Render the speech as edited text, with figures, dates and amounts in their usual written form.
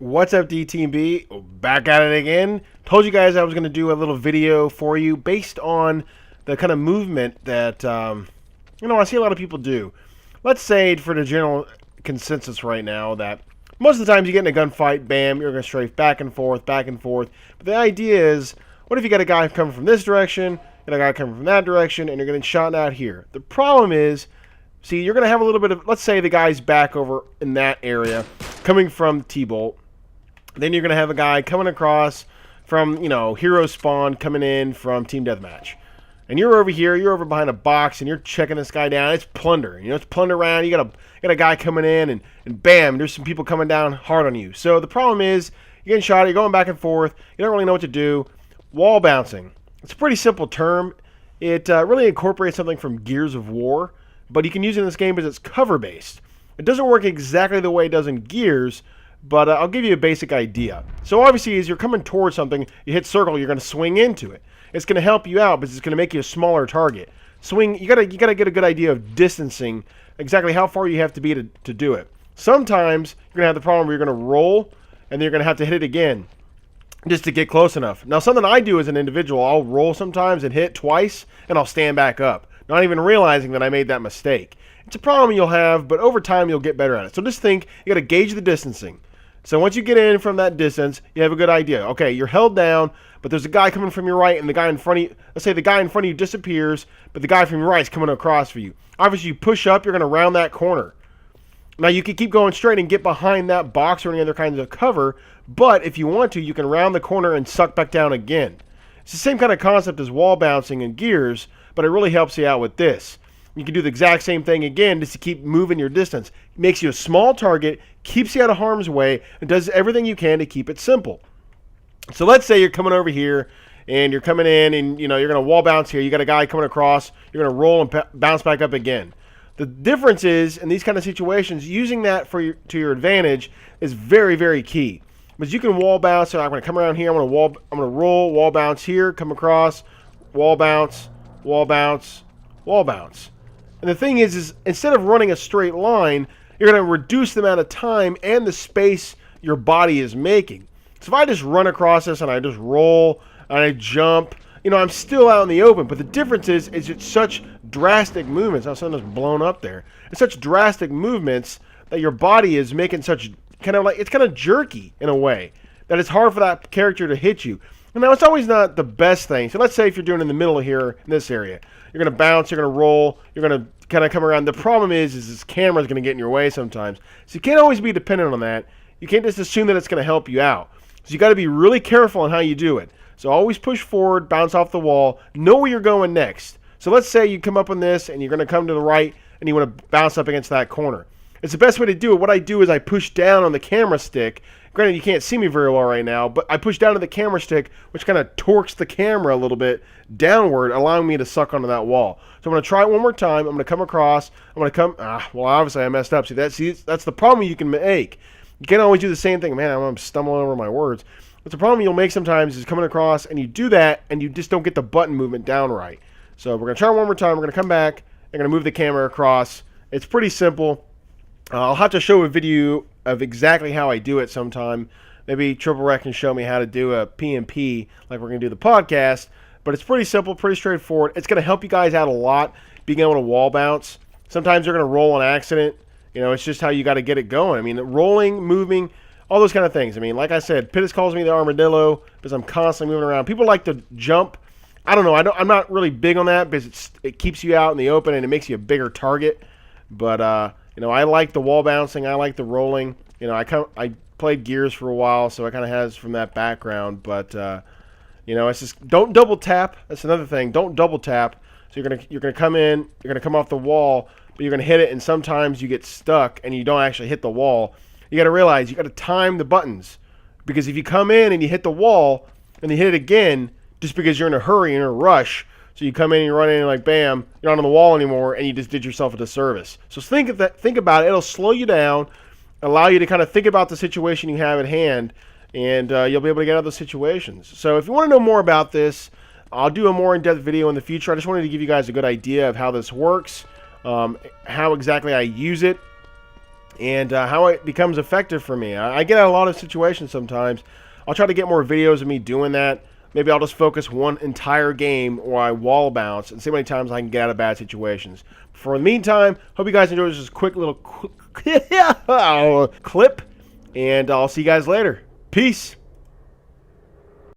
What's up, DTB? Back at it again. Told you guys I was going to do a little video for you based on the kind of movement that, I see a lot of people do. Let's say for the general consensus right now that most of the times you get in a gunfight, bam, you're going to strafe back and forth, back and forth. But the idea is, what if you got a guy coming from this direction and a guy coming from that direction and you're getting shot out here? The problem is, see, you're going to have a little bit of, let's say the guy's back over in that area coming from T-Bolt. Then you're going to have a guy coming across from, Hero Spawn coming in from Team Deathmatch. And you're over here, you're over behind a box, and you're checking this guy down. It's plunder. It's plunder around. You got a guy coming in, and bam, there's some people coming down hard on you. So the problem is, you're getting shot, you're going back and forth, you don't really know what to do. Wall bouncing. It's a pretty simple term. It really incorporates something from Gears of War, but you can use it in this game because it's cover-based. It doesn't work exactly the way it does in Gears, but I'll give you a basic idea. So obviously, as you're coming towards something, you hit circle, you're going to swing into it. It's going to help you out, but it's going to make you a smaller target. Swing, you gotta get a good idea of distancing, exactly how far you have to be to do it. Sometimes you're going to have the problem where you're going to roll, and then you're going to have to hit it again just to get close enough. Now, something I do as an individual, I'll roll sometimes and hit twice, and I'll stand back up, not even realizing that I made that mistake. It's a problem you'll have, but over time you'll get better at it. So just think, you got to gauge the distancing. So once you get in from that distance, you have a good idea. Okay, you're held down, but there's a guy coming from your right, and the guy in front of you, let's say the guy in front of you disappears, but the guy from your right is coming across for you. Obviously, you push up, you're going to round that corner. Now, you can keep going straight and get behind that box or any other kinds of cover, but if you want to, you can round the corner and suck back down again. It's the same kind of concept as wall bouncing in Gears, but it really helps you out with this. You can do the exact same thing again just to keep moving your distance. It makes you a small target, keeps you out of harm's way, and does everything you can to keep it simple. So let's say you're coming over here, and you're coming in, and you're going to wall bounce here. You got a guy coming across. You're going to roll and bounce back up again. The difference is, in these kind of situations, using that to your advantage is very, very key. Because you can wall bounce. So I'm going to come around here. I'm going to roll, wall bounce here, come across, wall bounce, wall bounce, wall bounce. And the thing is instead of running a straight line, you're going to reduce the amount of time and the space your body is making. So if I just run across this and I just roll and I jump, I'm still out in the open. But the difference is it's such drastic movements. Now something's blown up there. It's such drastic movements that your body is making such it's kind of jerky in a way that it's hard for that character to hit you. And now it's always not the best thing. So let's say if you're doing in the middle here in this area, you're going to bounce, you're going to roll, you're going to kind of come around. The problem is this camera is going to get in your way sometimes. So you can't always be dependent on that. You can't just assume that it's going to help you out. So you got to be really careful on how you do it. So always push forward, bounce off the wall, know where you're going next. So let's say you come up on this and you're going to come to the right and you want to bounce up against that corner. It's the best way to do it. What I do is I push down on the camera stick. Granted, you can't see me very well right now, but I push down to the camera stick, which kind of torques the camera a little bit downward, allowing me to suck onto that wall. So I'm going to try it one more time. I'm going to come across. I'm going to come. Well, obviously I messed up. See, that's the problem you can make. You can't always do the same thing. Man, I'm stumbling over my words. But the problem you'll make sometimes is coming across, and you do that, and you just don't get the button movement down right. So we're going to try it one more time. We're going to come back. I'm going to move the camera across. It's pretty simple. I'll have to show a video of exactly how I do it sometime. Maybe Triple Rec can show me how to do a PMP like we're going to do the podcast. But it's pretty simple, pretty straightforward. It's going to help you guys out a lot being able to wall bounce. Sometimes you're going to roll on accident. It's just how you got to get it going. I mean, rolling, moving, all those kind of things. I mean, like I said, Pittis calls me the armadillo because I'm constantly moving around. People like to jump. I don't know. I'm not really big on that because it keeps you out in the open and it makes you a bigger target. But, I like the wall bouncing. I like the rolling. I played Gears for a while, so it kind of has from that background. But, it's just don't double tap. That's another thing. Don't double tap. So you're gonna come in. You're gonna come off the wall, but you're gonna hit it, and sometimes you get stuck and you don't actually hit the wall. You got to realize you got to time the buttons, because if you come in and you hit the wall and you hit it again, just because you're in a hurry and in a rush. So you come in and you run in and like, bam, you're not on the wall anymore, and you just did yourself a disservice. So think about it. It'll slow you down, allow you to kind of think about the situation you have at hand, and you'll be able to get out of those situations. So if you want to know more about this, I'll do a more in-depth video in the future. I just wanted to give you guys a good idea of how this works, how exactly I use it. and how it becomes effective for me. I get out of a lot of situations sometimes. I'll try to get more videos of me doing that. Maybe I'll just focus one entire game where I wall bounce and see how many times I can get out of bad situations. For the meantime, hope you guys enjoyed this quick little clip, and I'll see you guys later. Peace.